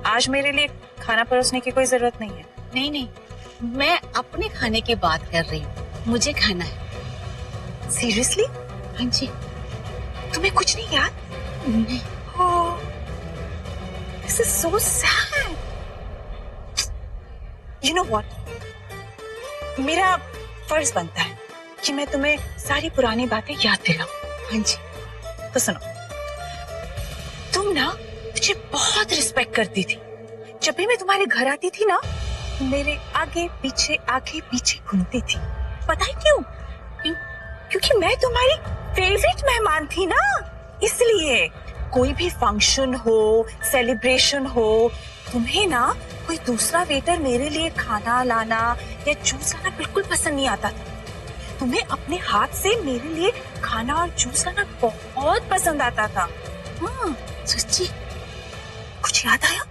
आज मेरे लिए खाना परोसने की कोई जरूरत नहीं है। नहीं नहीं, मैं अपने खाने की बात कर रही हूँ, मुझे खाना है। सीरियसली? हाँ जी। तुम्हें कुछ नहीं याद? नहीं। This is so sad. You know what, मेरा फर्ज बनता है कि मैं तुम्हें सारी पुरानी बातें याद दिलाऊं। हाँ जी। तो सुनो, तुम ना मुझे बहुत रिस्पेक्ट करती थी। जब भी मैं तुम्हारे घर आती थी ना, मेरे आगे पीछे घूमती थी। पता है क्यों? क्योंकि मैं तुम्हारी फेवरेट मेहमान थी ना, इसलिए। कोई भी फंक्शन हो, सेलिब्रेशन हो, तुम्हें ना कोई दूसरा वेटर मेरे लिए खाना लाना या जूस लाना बिल्कुल पसंद नहीं आता था। तुम्हें अपने हाथ से मेरे लिए खाना और जूस लाना बहुत पसंद आता था। हाँ, सच्ची? कुछ याद आया?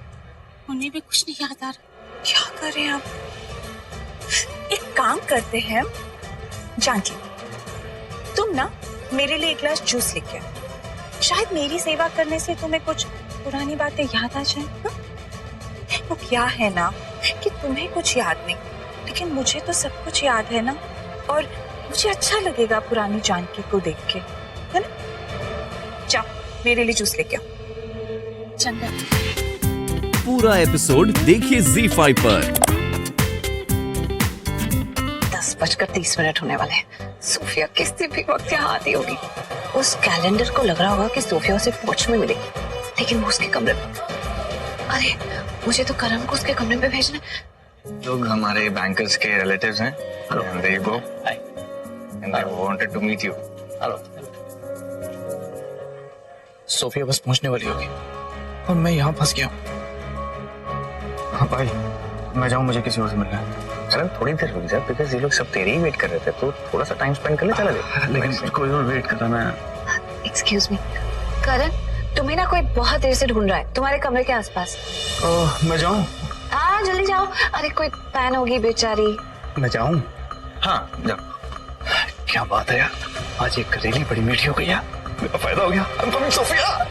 उन्हें भी कुछ नहीं याद आ रहा। क्या करें अब? एक काम करते हैं जानकी, तुम ना मेरे लिए एक गिलास जूस लेके आओ। शायद मेरी सेवा करने से तुम्हें कुछ पुरानी बातें याद आ जाएं। हाँ? वो क्या है ना कि तुम्हें कुछ याद नहीं, लेकिन मुझे तो सब कुछ याद है ना, और मुझे अच्छा लगेगा पुरानी जानकी को देख के, है ना? जाओ मेरे लिए जूस लेके आओ। चंदा। पूरा एपिसोड देखिए ZEE5 पर। 10:30 होने वाले हैं। सोफिया किसी भी वक्त यहाँ आती होगी। उस कैलेंडर को लग रहा होगा कि सोफिया उसे पोर्च में मिलेगी, लेकिन वो उसके कमरे में। अरे मुझे तो करण को उसके कमरे में भेजना है। लोग हमारे बैंकर्स के रिलेटिव्स हैं। And there you go. Hi. And I wanted to meet you. Hello. Sophia बस पहुंचने वाली होगी और मैं यहाँ फंस गया हूँ। हाँ भाई, मैं जाऊँ, मुझे किसी और से मिलना है। करण थोड़ी देर रुक जा, बिकॉज ये लोग सब तेरे ही वेट कर रहे थे, तो थोड़ा सा टाइम स्पेंड कर ले, चला जाए। लेकिन कोई और वेट कर रहा है। एक्सक्यूज मी करण, तुम्हें ना कोई बहुत देर से ढूंढ रहा है तुम्हारे कमरे के आसपास। मैं जाऊँ? हाँ जल्दी जाओ। अरे कोई पैन होगी बेचारी। मैं जाऊँ? हाँ जाओ। क्या बात है यार, आज एक करेली बड़ी मीठी हो गई यार, मेरा फायदा हो गया। I'm coming, Sophia.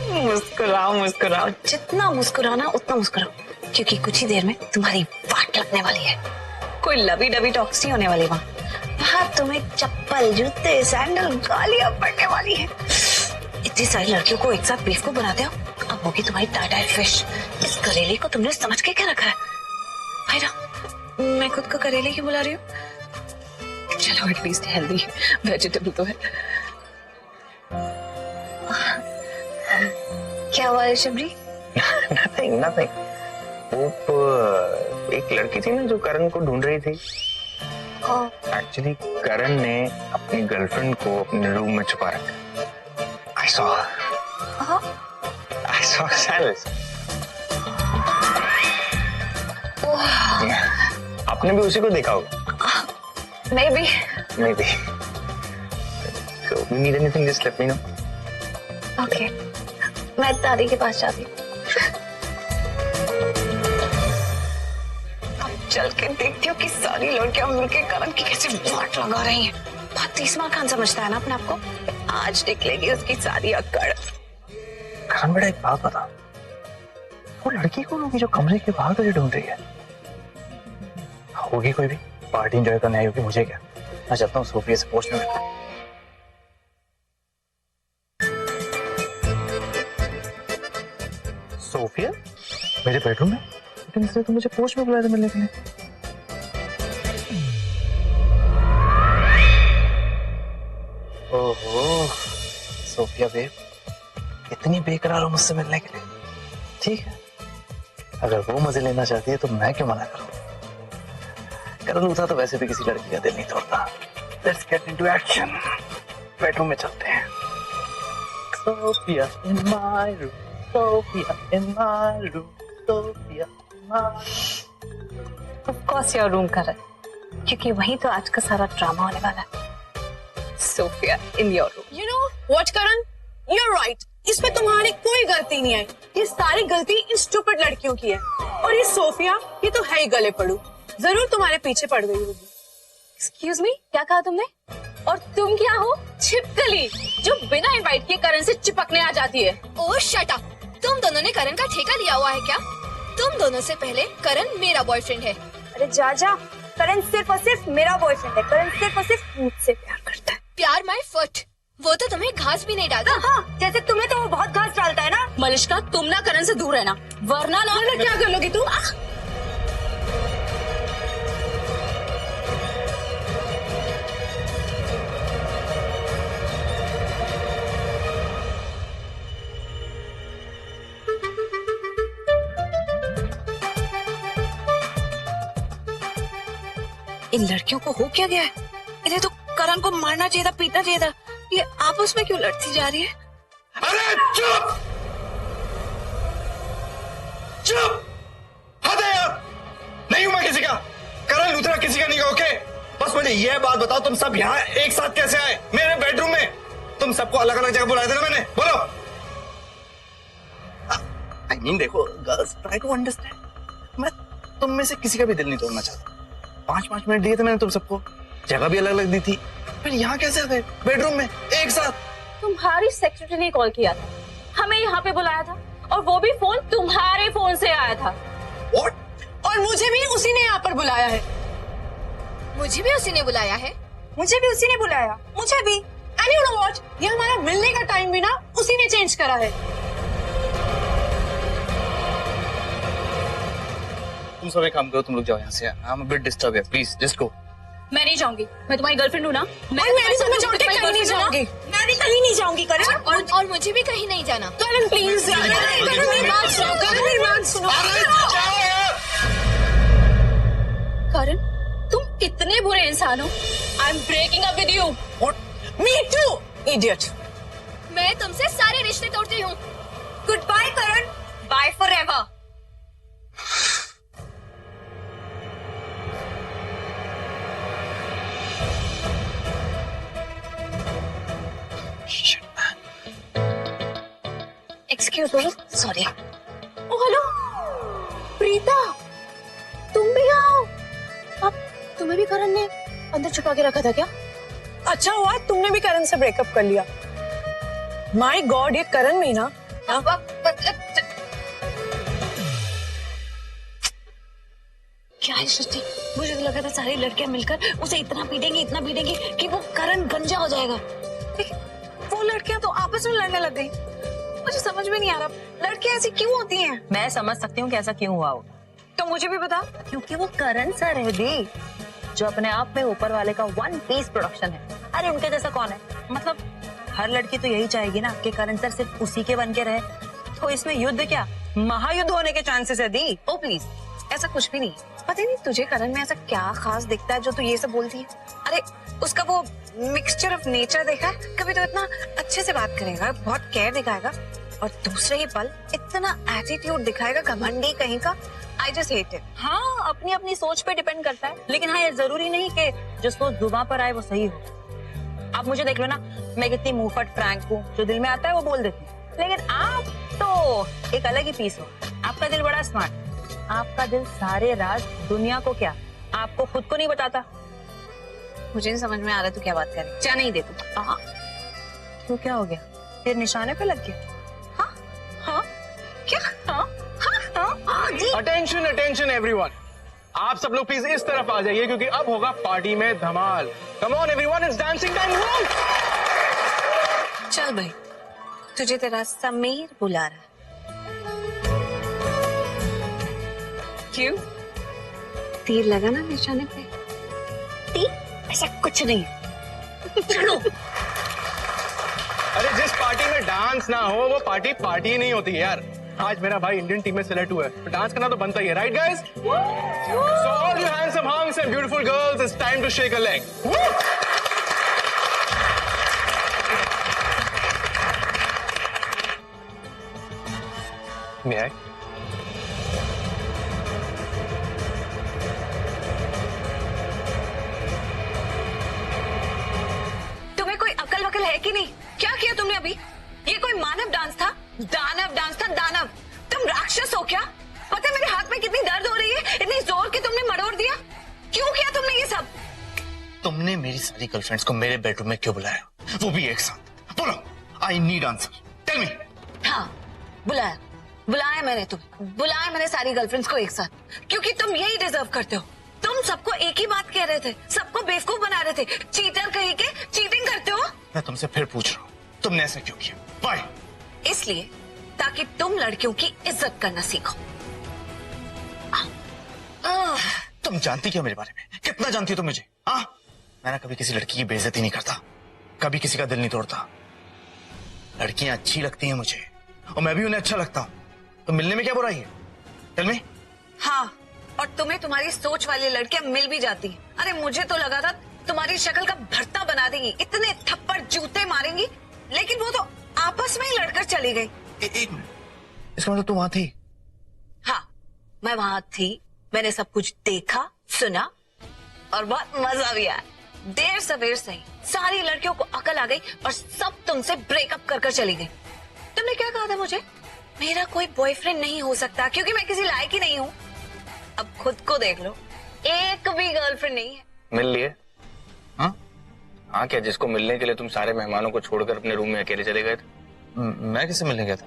मुस्कुराओ मुस्कुराओ, जितना मुस्कुराना उतना मुस्कुराओ, क्योंकि कुछ ही देर में तुम्हारी वाट लगने वाली है। कोई लवी डबी टॉक्स नहीं होने वाली वहाँ तुम्हें चप्पल, जूते, सैंडल, गालियां पड़ने वाली है। इतनी सारी लड़कियों को एक साथ बेवकूफ बनाते हो, अब होगी तुम्हारी टाटा फिश। इस करेले को तुमने समझ के क्या रखा है? भाईरा, मैं खुद को करेले क्यों बुला रही हूँ? चलो एटलीस्ट हेल्दी वेजिटेबल तो है। क्या हुआ है शबरी? Nothing. वो एक लड़की थी ना जो करण को ढूंढ रही थी। एक्चुअली करण ने अपनी गर्लफ्रेंड को अपने रूम में छुपा रखा। I saw her. I saw Silas. आपने भी उसी को देखा होगा। Maybe. Maybe. So you need anything, just let me know. Okay. मैं दादी के पास जाती हूँ। अब चल के देखती हूँ कि सारी लड़कियां मिलके करण की कैसे वाट लगा रही हैं। बहुत तीसरा खान समझता है ना अपने आप को। आज निकलेगी उसकी सारी अक्कड़। करण बेटा, एक बात बता, वो लड़की कौन होगी जो कमरे के बाहर तुझे ढूंढ रही है? होगी कोई भी पार्टी एंजॉय करने आई होगी, मुझे क्या। मैं चलता हूँ सोफिया से पोस्ट में मिलता हूँ। सोफिया मेरे बेडरूम में, लेकिन इसलिए तुम मुझे पोस्ट में बुलाया था मिलने के लिए। ओहो सोफिया बेब, इतनी बेकरार हो मुझसे मिलने के लिए। ठीक है, अगर वो मजे लेना चाहती है तो मैं क्यों मना करूं। करण उठा तो वैसे भी किसी लड़की का दिल नहीं तोड़ता। Let's get into action. Bedroom में चलते हैं। Sophia in my room, Sophia in my room, Sophia in my. Of course your room Karan, क्योंकि वही तो आज का सारा ड्रामा होने वाला है। Sophia in your room. You know what, Karan? You're right. इसमें तुम्हारी कोई गलती नहीं है। ये सारी गलती इन स्टूपिड लड़कियों की है। और ये सोफिया, ये तो है ही गले पड़ू। जरूर तुम्हारे पीछे पड़ गई होगी। एक्सक्यूज मी, क्या कहा तुमने? और तुम क्या हो? छिपकली जो बिना इनवाइट किए करण से चिपकने आ जाती है। ओह शट अप। तुम दोनों ने करण का ठेका लिया हुआ है क्या? तुम दोनों से पहले करण मेरा बॉयफ्रेंड है। अरे जा, करण सिर्फ और सिर्फ मेरा बॉयफ्रेंड है। करण सिर्फ और सिर्फ मुझसे प्यार करता है। प्यार माय फुट। वो तो तुम्हें घास भी नहीं डालता। हाँ, जैसे तुम्हें तो वो बहुत घास डालता है ना। मलिष्का, तुम ना करण से दूर रहना, वरना क्या कर लोगी तुम? इन लड़कियों को हो क्या गया है? इन्हें तो करण को मारना चाहिए था, पीटना चाहिए था। ये आपस में क्यों लड़ती जा रही है? अरे चुप चुप, हद है यार। नहीं हूं मैं किसी का, करण लूथरा किसी का नहीं है, ओके? बस मुझे यह बात बताओ, तुम सब यहाँ एक साथ कैसे आए मेरे बेडरूम में? तुम सबको अलग अलग जगह बुलाया था ना मैंने, बोलो। आई मीन देखो गर्ल्स, ट्राई टू अंडरस्टैंड। मैं तुम में से किसी का भी दिल नहीं तोड़ना चाहता। 5-5 मिनट दिए थे मैंने तुम सबको, जगह भी अलग अलग दी थी, फिर यहाँ कैसे आ गए बेडरूम में एक साथ? तुम्हारी सेक्रेटरी ने कॉल किया था, हमें यहाँ पे बुलाया था, और वो भी फोन तुम्हारे फोन से आया था। What? और मुझे भी उसी ने यहाँ पर बुलाया है। मुझे भी उसी ने बुलाया है। मुझे भी उसी ने बुलाया, मुझे भी। एंड यू नो व्हाट, ये हमारा मिलने का टाइम भी ना उसी ने चेंज करा है। तुम सब एक काम करो, तुम लोग जाओ यहाँ से। I am a bit disturb है, प्लीज जस्ट गो। मैं नहीं जाऊंगी, मैं तुम्हारी गर्लफ्रेंड हूँ ना। मैं भी तुम्हें छोड़ के कहीं नहीं जाऊंगी। मैं भी कहीं नहीं जाऊंगी करण। और मुझे भी कहीं नहीं जाना। करण प्लीज, करण मेरी बात सुनो, करण मेरी बात सुनो। करण, तुम इतने बुरे इंसान हो। I am breaking up with you. Me too, idiot. मैं तुमसे सारे रिश्ते तोड़ती हूँ। Good bye Karan, bye forever. Excuse me, sorry. Oh hello Preeta, तुम भी आओ। अब तुम्हें भी करण ने अंदर छुपा के रखा था क्या? अच्छा हुआ तुमने भी करण से ब्रेकअप कर लिया। माय गॉड, ये करण में ना। क्या है सृष्टि, मुझे तो लगा था सारी लड़कियां मिलकर उसे इतना पीटेंगी कि वो करण गंजा हो जाएगा। वो लड़कियां तो आपस में लड़ने लग गई। मुझे समझ में नहीं आ रहा, लड़कियां ऐसी क्यों होती हैं? मैं समझ सकती हूँ कि ऐसा क्यों हुआ होगा, तो मुझे भी बता। क्योंकि वो करण सर है दी, जो अपने आप में ऊपर वाले का 1 पीस प्रोडक्शन है। अरे उनके जैसा कौन है? मतलब हर लड़की तो यही चाहेगी ना कि करण सर सिर्फ उसी के बन के रहे। तो इसमें युद्ध क्या, महायुद्ध होने के चांसेस है दी। ओ प्लीज, ऐसा कुछ भी नहीं। पता नहीं तुझे करण में ऐसा क्या खास दिखता है जो तू ये सब बोलती है। अरे उसका वो मिक्सचर ऑफ नेचर देखा है? कभी तो इतना अच्छे से बात करेगा, बहुत केयर दिखाएगा, और दूसरे ही पल इतना एटीट्यूड दिखाएगा, घमंडी कहीं का। I just hate it. हाँ, अपनी अपनी सोच पे डिपेंड करता है, लेकिन हाँ ये जरूरी नहीं कि जो सोच जुबां पर आए वो सही हो। आप मुझे देख लो ना, मैं कितनी मुंहफट फ्रैंक हूँ, जो दिल में आता है वो बोल देती हूँ। लेकिन आप तो एक अलग ही पीस हो। आपका दिल बड़ा स्मार्ट, आपका दिल सारे राज दुनिया को क्या, आपको खुद को नहीं बताता। मुझे नहीं समझ में आ रहा तू क्या बात कर रही है। चाय नहीं दे तू। हाँ, तो क्या हो गया, फिर निशाने पे लग गया? हाँ हाँ क्या? हाँ हाँ हाँ जी। अटेंशन अटेंशन एवरीवन, आप सब लोग प्लीज इस तरफ आ जाइए क्योंकि अब होगा पार्टी में धमाल। Come on everyone, it's dancing time. चल भाई, तुझे तेरा समीर बुला रहा है। क्यों? तीर लगा ना निशाने पे? तीर? ऐसा कुछ नहीं है। अरे जिस पार्टी में डांस ना हो वो पार्टी पार्टी ही नहीं होती है यार। आज मेरा भाई इंडियन टीम में सिलेक्ट हुआ है, तो डांस करना तो बनता ही है, right guys? So all you handsome hunks and beautiful girls, it's time to shake a leg. May I? तुम्हें कोई अकल वकल है कि नहीं? क्या किया तुमने अभी? ये कोई मानव डांस था? दानव डांस था, दानव। तुम राक्षस हो क्या? पता है मेरे हाथ में कितनी दर्द हो रही है? इतनी जोर की तुमने मरोड़ दिया। क्यों किया तुमने ये सब? तुमने मेरी सारी गर्लफ्रेंड्स को मेरे बेडरूम में क्यों बुलाया, वो भी एक साथ? बोलो, I need answer, tell me. हाँ बुलाया, बुलाया मैंने तुम्हें, बुलाया मैंने सारी गर्लफ्रेंड्स को एक साथ, क्योंकि तुम यही डिजर्व करते हो। तुम सबको एक ही बात कह रहे थे, सबको बेवकूफ बना रहे थे, चीटर कहीं के, चीटिंग करते हो। मैं तुमसे फिर पूछ रहा हूँ, तुमने ऐसा क्यों किया? Why? इसलिए ताकि तुम लड़कियों की इज्जत करना सीखो। तुम जानती क्या मेरे बारे में? कितना जानती हो तुम मुझे? हाँ, मैं ना कभी किसी लड़की की बेइज्जती नहीं करता, कभी किसी का दिल नहीं तोड़ता। लड़कियां अच्छी लगती हैं मुझे और मैं भी उन्हें अच्छा लगता हूँ, तो मिलने में क्या बुराई है? Tell me. हाँ, और तुम्हें तुम्हारी सोच वाली लड़कियां मिल भी जाती हैं। अरे मुझे तो लगा था तुम्हारी शक्ल का भरता बना देंगी, इतने थप्पड़ जूते मारेंगी, लेकिन वो तो आपस में ही लड़कर चली गई। एक मिनट, इसका मतलब तुम वहां थी? हाँ, मैं वहां थी, मैंने सब कुछ देखा, सुना और बहुत मजा भी आया। देर सवेर सही सारी लड़कियों को अकल आ गई और सब तुमसे ब्रेकअप कर चली गई। तुमने क्या कहा था मुझे? मेरा कोई बॉयफ्रेंड नहीं हो सकता क्योंकि मैं किसी लायक ही नहीं हूँ। अब खुद को देख लो, एक भी गर्लफ्रेंड नहीं है। मिल लिए? हाँ हाँ, क्या जिसको मिलने के लिए तुम सारे मेहमानों को छोड़कर अपने रूम में अकेले चले गए थे? मैं किससे मिलने गया था?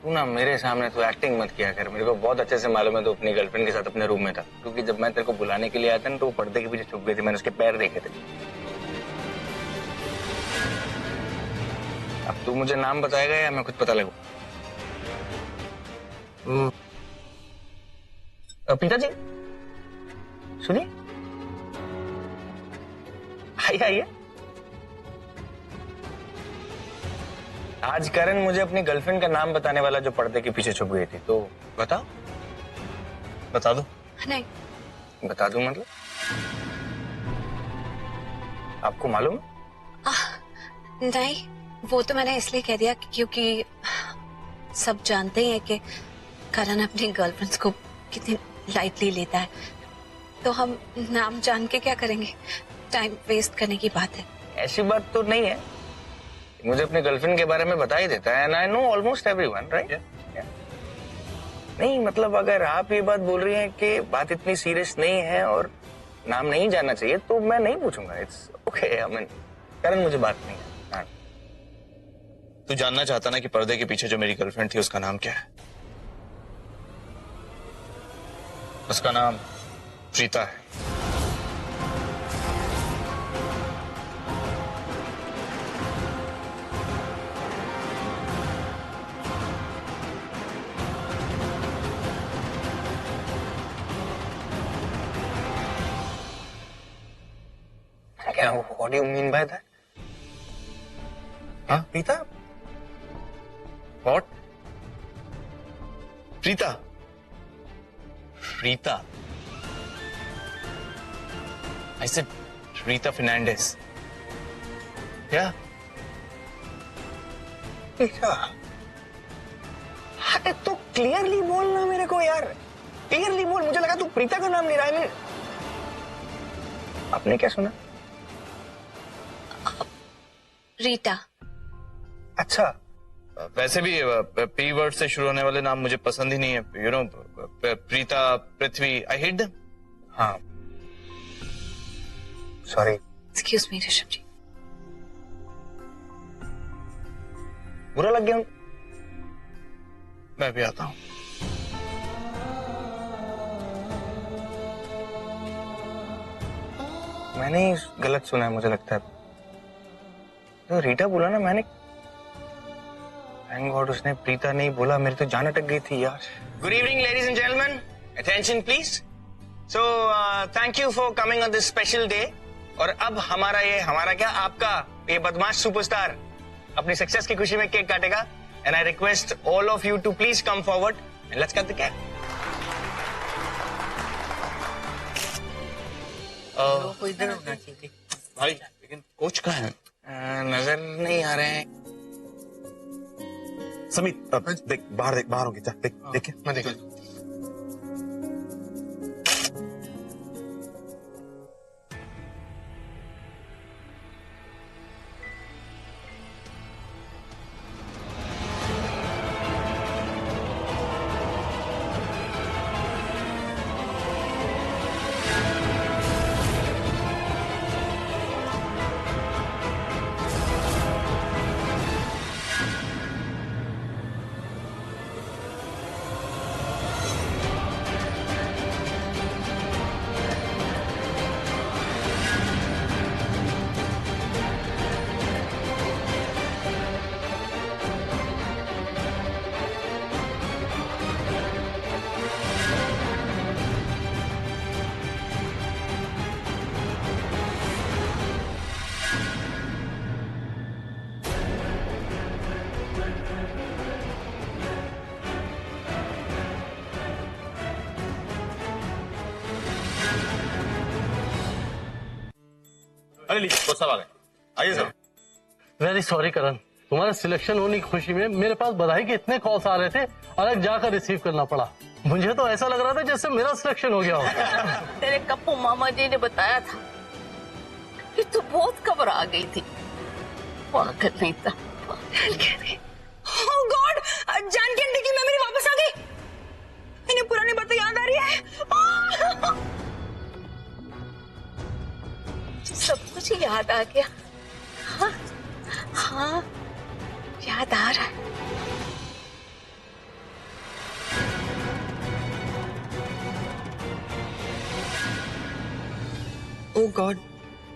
तू ना मेरे सामने तो एक्टिंग मत किया कर, मेरे को बहुत अच्छे से मालूम है तो अपनी गर्लफ्रेंड के साथ अपने रूम में था, क्योंकि जब मैं तेरे को बुलाने के लिए आया था ना तो वो पर्दे के पीछे छुप गई थी, मैंने उसके पैर देखे थे। अब तू मुझे नाम बताएगा या मैं खुद पता लगू? पिताजी सुनिए, आइए आइए। आज करण मुझे अपनी गर्लफ्रेंड का नाम बताने वाला जो पर्दे के पीछे छुप गई थी, तो बताओ। बता दो। नहीं, बता दूं मतलब? आपको मालूम है? नहीं, वो तो मैंने इसलिए कह दिया क्योंकि सब जानते हैं कि करण अपनी गर्लफ्रेंड्स को कितनी लाइटली लेता है, तो हम नाम जान के क्या करेंगे? टाइम वेस्ट करने की बात है। ऐसी बात तो नहीं है, मुझे अपनी गर्लफ्रेंड के बारे में बता ही देता है, and I know almost everyone, right? नहीं मतलब अगर आप ये बात बोल रही हैं कि बात इतनी सीरियस नहीं है और नाम नहीं जानना चाहिए, तो मैं नहीं पूछूंगा। इट्स ओके, आई मीन करण मुझे बात नहीं है। तू जानना चाहता ना कि पर्दे के पीछे जो मेरी गर्लफ्रेंड थी उसका नाम क्या है? उसका नाम प्रीता है। What do you mean by that? हाँ Preeta? What? Preeta? Preeta? I said Rita Fernandez. Yeah. Preeta? अरे तो क्लियरली बोलना मेरे को यार, क्लियरली बोल। मुझे लगा तू प्रीता का नाम ले रहा है। आपने क्या सुना? रीटा। अच्छा, वैसे भी पी वर्ड से शुरू होने वाले नाम मुझे पसंद ही नहीं है, you know. Preeta, Prithvi, I hate them. हाँ सॉरी। एक्सक्यूज मी ऋषभ जी। बुरा लग गया? मैं भी आता हूँ। मैंने ही गलत सुना है मुझे लगता है। तो रीटा बोला ना मैंने, थैंक गॉड उसने प्रीता नहीं बोला, मेरी तो जान अटक गई थी यार। Good evening ladies and gentleman, attention please. So thank you for coming on this special day. और अब हमारा क्या, आपका ये बदमाश सुपरस्टार अपनी सक्सेस की खुशी में केक काटेगा। And I request all of you to please come forward and let's cut the cake. इधर होना चाहिए भाई, लेकिन कोच कहाँ है? नजर नहीं आ रहे हैं। समीत, देख बाहर होगी, जा देख, देखे मैं देखा। अरे लीजिए कोच साहब आ गए, आइए सर। वेरी सॉरी करण, तुम्हारे सिलेक्शन होने की खुशी में मेरे पास बधाई के इतने कॉल्स आ रहे थे, अलग जाकर रिसीव करना पड़ा। मुझे तो ऐसा लग रहा था जैसे मेरा सिलेक्शन हो गया हो। तेरे कप्पू मामा जी ने बताया था कि तू बहुत घबरा गई थी। पागल नहीं था, पागल कह रही। ओह गॉड, जानकी आंटी की मेमोरी वापस आ गई। इन्हें पुरानी बातें याद आ रही है। सब कुछ याद आ गया। हाँ, हाँ याद आ रहा है। ओह गॉड,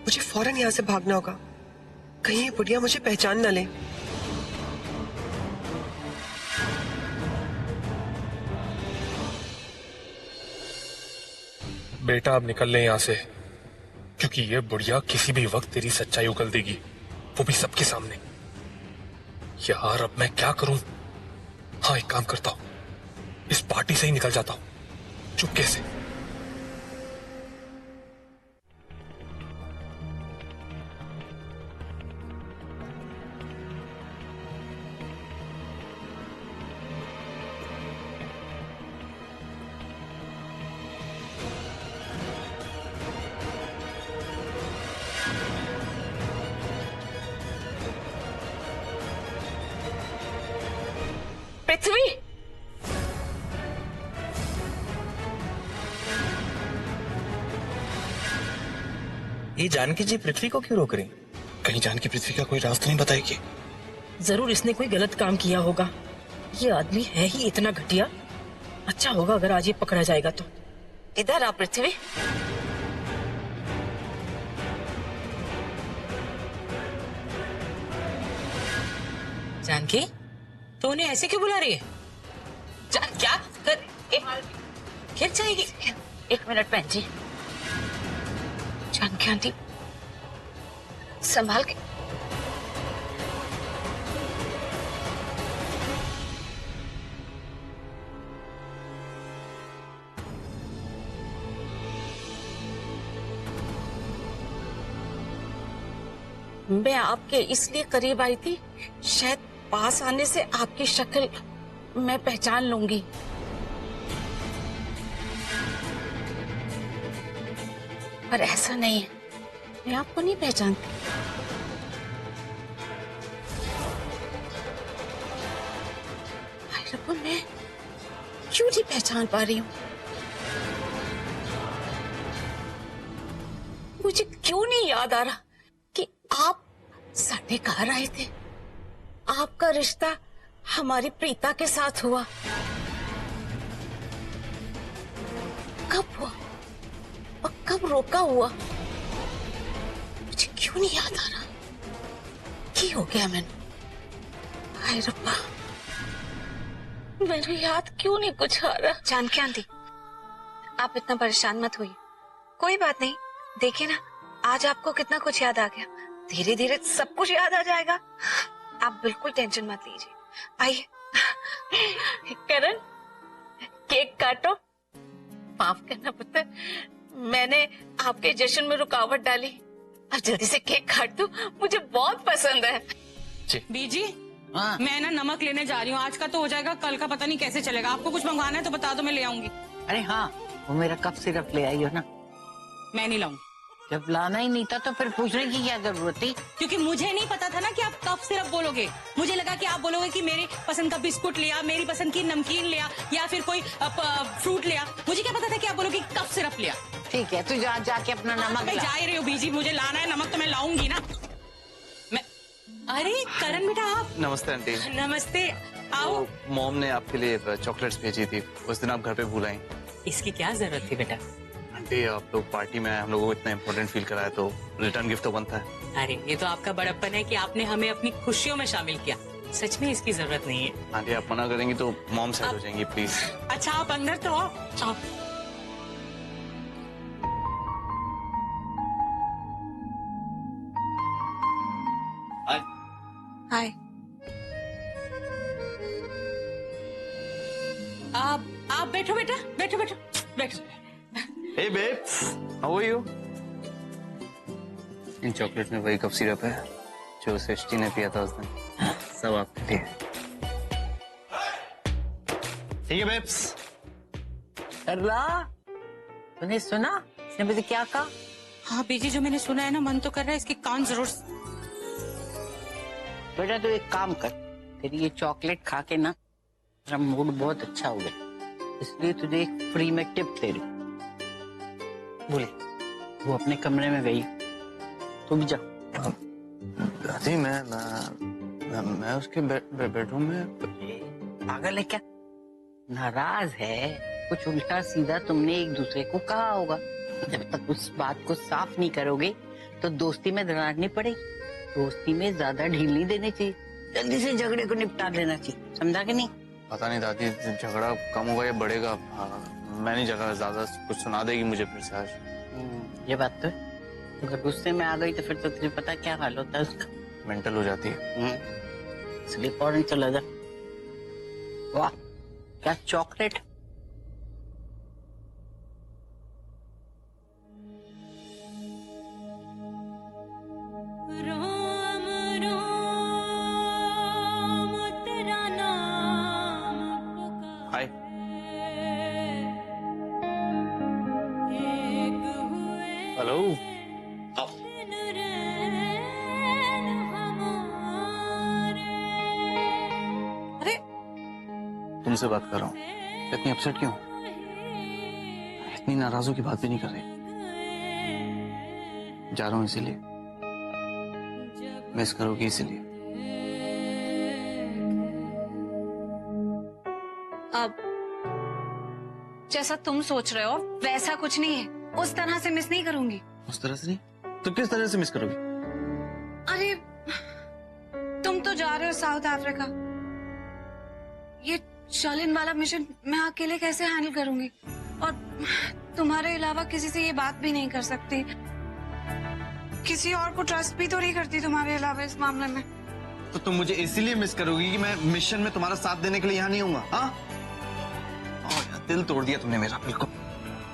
मुझे फौरन यहाँ से भागना होगा, कहीं ये बुढ़िया मुझे पहचान न ले। बेटा अब निकल ले यहाँ से, क्योंकि ये बुढ़िया किसी भी वक्त तेरी सच्चाई उगल देगी, वो भी सबके सामने। यार अब मैं क्या करूं? हाँ एक काम करता हूं, इस पार्टी से ही निकल जाता हूं चुपके से। पृथ्वी, ये जानकी जी पृथ्वी को क्यों रोक रही? कहीं जानकी पृथ्वी का कोई रास्ता नहीं बताएगी? जरूर इसने कोई गलत काम किया होगा। ये आदमी है ही इतना घटिया। अच्छा होगा अगर आज ये पकड़ा जाएगा तो। इधर आ पृथ्वी। जानकी, तो उन्हें ऐसे क्यों बुला रही है? क्या कर? गिर जाएगी। एक मिनट बहन जी। जानकी आंटी संभाल के। मैं आपके इसलिए करीब आई थी, शायद पास आने से आपकी शक्ल मैं पहचान लूंगी। पर ऐसा नहीं है, मैं आपको नहीं पहचानती। मैं क्यों नहीं पहचान पा रही हूँ? मुझे क्यों नहीं याद आ रहा कि आप साढ़े घर आए थे। आपका रिश्ता हमारी प्रीता के साथ हुआ। कब हुआ और कब रोका हुआ? मुझे क्यों नहीं याद आ रहा? क्या हो गया मैंने? हाय रब्बा, मेरे याद क्यों नहीं कुछ आ रहा? जानकी आंटी, आप इतना परेशान मत होइए, कोई बात नहीं। देखिए ना, आज आपको कितना कुछ याद आ गया। धीरे धीरे सब कुछ याद आ जाएगा। आप बिल्कुल टेंशन मत लीजिए। आइए। करण, केक काटो। माफ करना पुत्र, मैंने आपके जश्न में रुकावट डाली। अब जल्दी से केक काट दो, मुझे बहुत पसंद है। बीजी, मैं ना नमक लेने जा रही हूँ। आज का तो हो जाएगा, कल का पता नहीं कैसे चलेगा। आपको कुछ मंगवाना है तो बता दो, मैं ले आऊंगी। अरे हाँ, वो मेरा कफ सिरप ले आई हो ना। मैं नहीं लाऊंगी। जब लाना ही नहीं था तो फिर पूछने की क्या जरूरत थी? क्योंकि मुझे नहीं पता था ना कि आप कफ सिरप बोलोगे। मुझे लगा कि आप बोलोगे कि मेरी पसंद का बिस्कुट लिया, मेरी पसंद की नमकीन लिया, या फिर कोई फ्रूट लिया। मुझे क्या पता था कि आप बोलोगे कफ सिरप लिया। ठीक है, तू जाके अपना नमक मैं जा ही रही हूँ बीजी, मुझे लाना है नमक तो मैं लाऊंगी ना। मैं अरे करण बेटा, आप। नमस्ते आंटी। नमस्ते, आओ। मॉम ने आपके लिए चॉकलेट्स भेजी थी, उस दिन आप घर पे भूल आई। इसकी क्या जरूरत थी बेटा? आंटी, आप लोग पार्टी में आए, हम लोगों को इतना इम्पोर्टेंट फील कराया, तो रिटर्न गिफ्ट तो बनता है। अरे ये तो आपका बड़प्पन है कि आपने हमें अपनी खुशियों में शामिल किया। सच में इसकी जरूरत नहीं है। आंटी, आप मना करेंगी तो मॉम सैड हो जाएंगी, प्लीज। अच्छा आप अंदर तो आओ। हाय। आप बैठो बेटा, बैठो बैठो बैठो। Hey babe, how are you? In chocolate में वही कफ सिरप है जो सृष्टि ने पिया था उस दिन। सब आपके लिए। ठीक है बेब्स। सरला, तूने सुना इसने मुझे क्या कहा? हाँ बीजी, जो मैंने सुना है ना, मन तो कर रहा है इसके कान जरूर। बेटा तू एक काम कर, तेरी ये चॉकलेट खा के ना मेरा मूड बहुत अच्छा हो गया, इसलिए तुझे एक फ्री में टिप दे रही। बोले वो अपने कमरे में गई, तू भी जा। दादी मैं उसके बेडरूम में। पागल है क्या? नाराज है? कुछ उल्टा सीधा तुमने एक दूसरे को कहा होगा। जब तक उस बात को साफ नहीं करोगे तो दोस्ती में दरार नहीं पड़ेगी। दोस्ती में ज्यादा ढील नहीं देनी चाहिए, जल्दी से झगड़े को निपटा लेना चाहिए, समझा कि नहीं? पता नहीं दादी, झगड़ा कम होगा या बढ़ेगा। मैं नहीं झगड़ा, ज्यादा कुछ सुना देगी मुझे फिर से आज। ये बात तो है। अगर गुस्से में आ गई तो फिर तो तुझे पता क्या हाल होता है उसका। मेंटल हो जाती है। इसलिए फौरन चला जा। वाह क्या चॉकलेट। हाय। हेलो। अरे तुमसे बात कर रहा हूँ। इतनी अपसेट क्यों? इतनी नाराजों की बात भी नहीं कर रही। जा रहा हूँ इसीलिए, मिस करोगी इसीलिए। अब जैसा तुम सोच रहे हो वैसा कुछ नहीं है, उस तरह से मिस नहीं करूंगी। उस तरह से नहीं तो किस तरह से मिस करोगी? अरे तुम तो जा रहे हो साउथ अफ्रीका, ये शालिन वाला मिशन मैं अकेले कैसे हैंडल करूंगी? और तुम्हारे अलावा किसी से ये बात भी नहीं कर सकती, किसी और को ट्रस्ट भी तो नहीं करती तुम्हारे अलावा इस मामले में। तो तुम मुझे इसीलिए मिस करोगी कि मैं मिशन में तुम्हारा साथ देने के लिए यहाँ नहीं हूँगा? हाँ, दिल तोड़ दिया तुमने मेरा बिल्कुल।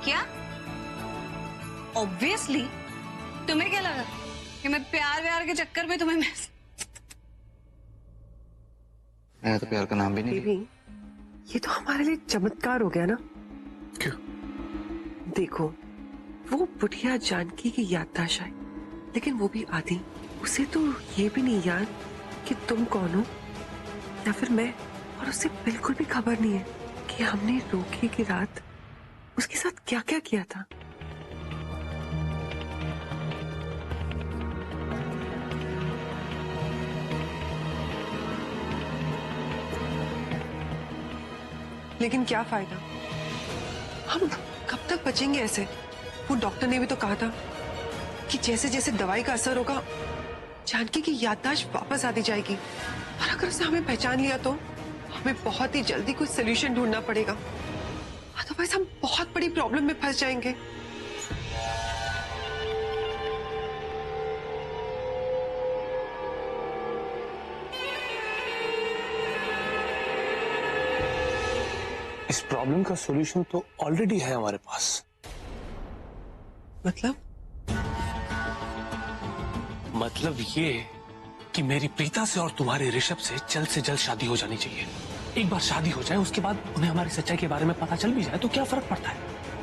क्या? ऑब्वियसली तुम्हें क्या लगा कि मैं प्यार व्यार के चक्कर में तुम्हें मिस? मैंने तो प्यार का नाम भी नहीं बेबी, ये तो हमारे लिए चमत्कार हो गया ना। क्यों? देखो, वो बुढ़िया जानकी की याददाश्त आई, लेकिन वो भी आधी। उसे तो ये भी नहीं याद कि तुम कौन हो या फिर मैं, और उसे बिल्कुल भी खबर नहीं है कि हमने रोकी की रात उसके साथ क्या क्या किया था। लेकिन क्या फायदा, हम कब तक बचेंगे ऐसे? वो डॉक्टर ने भी तो कहा था कि जैसे जैसे दवाई का असर होगा जानकी की याददाश्त वापस आती जाएगी, और अगर उसने हमें पहचान लिया तो हमें बहुत ही जल्दी कोई सोल्यूशन ढूंढना पड़ेगा, अदरवाइज हम बहुत बड़ी प्रॉब्लम में फंस जाएंगे। इस प्रॉब्लम का सॉल्यूशन तो ऑलरेडी है हमारे पास। मतलब ये कि मेरी प्रीता से और तुम्हारे ऋषभ से जल्द शादी हो जानी चाहिए। एक बार शादी हो जाए उसके बाद उन्हें हमारी सच्चाई के बारे में पता चल भी जाए तो क्या फर्क पड़ता है?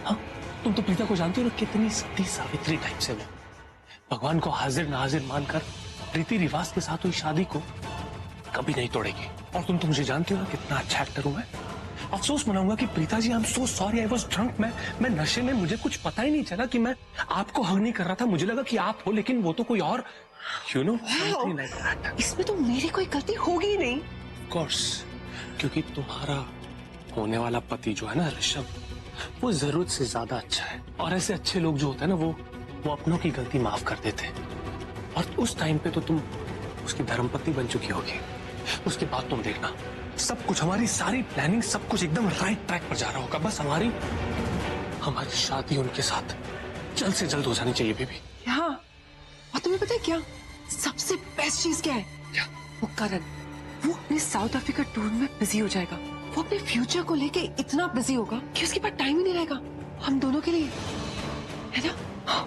हाँ, तुम तो प्रीता को जानती हो ना, कितनी सती सावित्री टाइप से वो भगवान को हाजिर नाजिर मानकर रीति रिवाज के साथ हुई शादी को कभी नहीं तोड़ेगी। और तुम तो मुझे जानती हो ना कितना अच्छा एक्टर हूं मैं। अफसोस मनाऊंगा कि Preeta ji, I am so sorry, I was drunk. मैं नशे में, मुझे कुछ पता ही नहीं चला कि मैं आपको हग नहीं कर रहा था। मुझे लगा कि आप हो, लेकिन वो तो कोई और, यू नो, इसमें तो मेरी कोई गलती होगी नहीं। ऑफ कोर्स, क्योंकि तुम्हारा होने वाला पति जो है ना ऋषभ, वो जरूरत से ज्यादा अच्छा है। और ऐसे अच्छे लोग जो होते हैं ना, वो अपनों की गलती माफ कर देते हैं। और उस टाइम पे तो तुम उसकी धर्मपत्नी बन चुकी होगी। उसके बाद तुम देखना, सब कुछ, हमारी सारी प्लानिंग, सब कुछ एकदम राइट ट्रैक पर जा रहा होगा। बस हमारी शादी उनके साथ जल्द से जल्द हो जानी चाहिए बेबी। हाँ, और तुम्हें पता है क्या सबसे बेस्ट चीज क्या है? क्या? वो करण, वो अपने साउथ अफ्रीका टूर में बिजी हो जाएगा। वो अपने फ्यूचर को लेके इतना बिजी होगा कि उसके पास टाइम ही नहीं रहेगा हम दोनों के लिए, है ना? हाँ।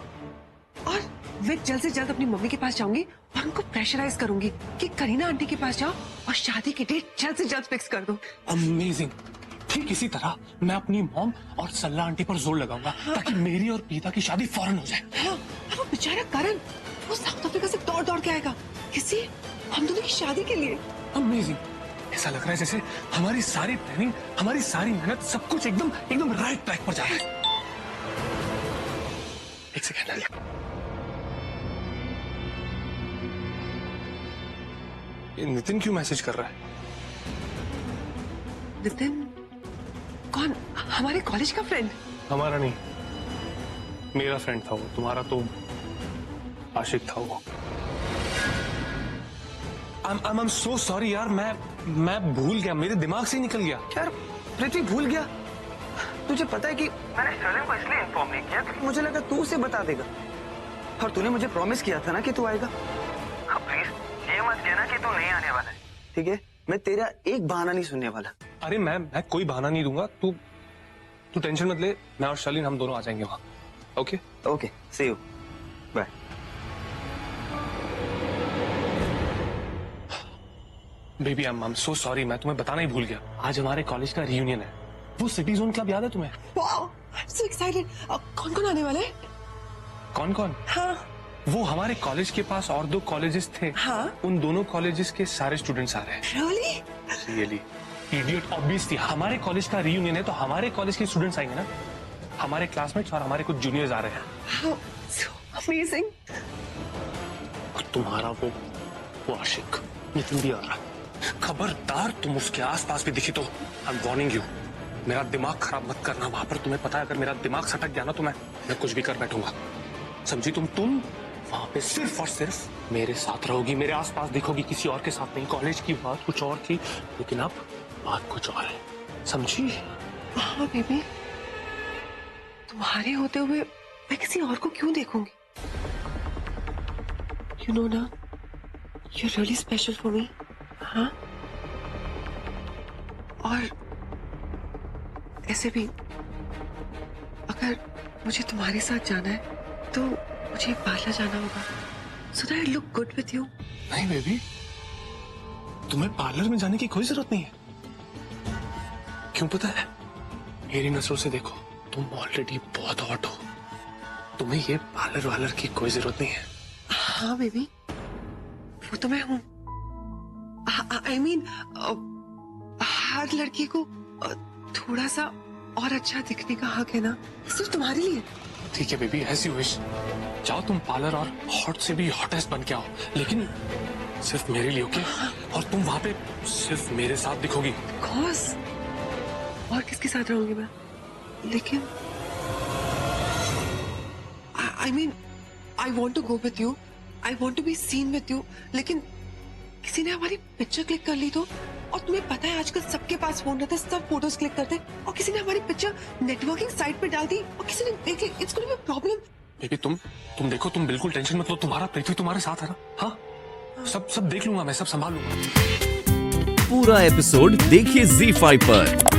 और मैं जल्द से जल्द अपनी मम्मी के पास जाऊंगी और उनको प्रेशराइज करूंगी कि करीना आंटी के पास जाओ और शादी की डेट जल्द से जल्द फिक्स कर दो। अमेजिंग। ठीक इसी तरह मैं अपनी मॉम और सल्ला आंटी पर जोर लगाऊंगा ताकि मेरी और पीता की शादी फौरन हो जाए। हाँ, वो बेचारा करण वो साउथ अफ्रीका से दौड़ दौड़ के आएगा किसी हम दोनों की शादी के लिए। अमेजिंग। ऐसा लग रहा है जैसे हमारी सारी प्लानिंग, हमारी सारी मेहनत, सब कुछ एकदम एकदम राइट ट्रैक पर जा रहा है। एक सेकेंड। ये नितिन क्यों मैसेज कर रहा है? नितिन कौन? हमारे कॉलेज का फ्रेंड? हमारा नहीं, मेरा फ्रेंड था वो। तुम्हारा तो आशिक था वो। I'm so sorry यार, मैं भूल गया, मेरे दिमाग से ही निकल गया। यार पृथ्वी भूल गया। तुझे पता है कि मैंने स्टर्लिंग को इसलिए इन्फॉर्म नहीं किया क्योंकि मुझे लगा तू उसे बता देगा, और तूने मुझे प्रॉमिस किया था ना कि तू आएगा। प्लीज ये मत कहना कि तू नहीं आने वाला है, ठीक है? मैं तेरा एक बहाना नहीं सुनने वाला। अरे मैं कोई बहाना नहीं दूंगा। तू टेंशन मत ले, मैं और शालीन हम दोनों आ जाएंगे वहां। Okay okay, see you, bye. Baby I am so sorry, मैं तुम्हें बताना ही भूल गया। आज हमारे कॉलेज का रियूनियन है। वो सिटी जोन क्लब याद है तुम्हें? Wow, I am so excited. कौन कौन आने वाला है? कौन कौन? हाँ वो हमारे कॉलेज के पास और 2 कॉलेजेस थे। हाँ? उन दोनों कॉलेजेस के सारे स्टूडेंट्स आ रहे हैं। रियली? इडियट, ऑब्वियसली हमारे कॉलेज का रियूनियन है तो हमारे कॉलेज के स्टूडेंट्स आएंगे ना। हमारे क्लासमेट्स और हमारे कुछ जूनियर्स आ रहे हैं। How so amazing। और तुम्हारा वो आशिक नितिन भी आ रहा है। खबरदार तुम उसके आसपास भी दिखी तो आई एम वार्निंग यू, मेरा दिमाग खराब मत करना वहां पर। तुम्हें पता है अगर मेरा दिमाग सटक गया ना तो मैं कुछ भी कर बैठूंगा, समझी? तुम वहां पे सिर्फ और सिर्फ मेरे साथ रहोगी, मेरे आसपास दिखोगी, किसी और के साथ नहीं। कॉलेज की बात कुछ और थी लेकिन अब बात कुछ और है, समझी? हाँ बेबी, तुम्हारे होते हुए मैं किसी और को क्यों देखूंगी? You know ना, you're really special for me। हाँ? और ऐसे भी अगर मुझे तुम्हारे साथ जाना है तो मुझे पार्लर जाना होगा, so that I look good with you। नहीं बेबी, तुम्हें पार्लर में जाने की कोई जरूरत नहीं है। क्यों पता है? मेरी नजरों से देखो, तुम ऑलरेडी बहुत हॉट हो, तुम्हें ये पार्लर वालर की कोई जरूरत नहीं है। हाँ बेबी, वो तो मैं हूँ। I mean, हर लड़की को थोड़ा सा और अच्छा दिखने का हक है ना, सिर्फ तुम्हारे लिए। ठीक है बेबी, एज यू विश। जाओ तुम पार्लर और हॉट से भी हॉटेस्ट बन के आओ, लेकिन सिर्फ मेरे लिए, ओके? और तुम वहां पे सिर्फ मेरे साथ दिखोगी। Course। और किसके साथ रहूंगी मैं? लेकिन I mean, I want to go with you, I want to be seen with you, लेकिन किसी ने हमारी पिक्चर क्लिक कर ली तो? और तुम्हें पता है आजकल सबके पास फोन रहता है, सब फोटोज क्लिक करते हैं, और किसी ने हमारी पिक्चर नेटवर्किंग साइट पे डाल दी और किसी ने देख ली, it's going to be a problem. Baby तुम देखो, तुम बिल्कुल टेंशन मत लो, तुम्हारा पृथ्वी तुम्हारे साथ है ना। हाँ, सब देख लूंगा मैं, सब संभाल लूंगा। पूरा एपिसोड देखिए ZEE5 पर।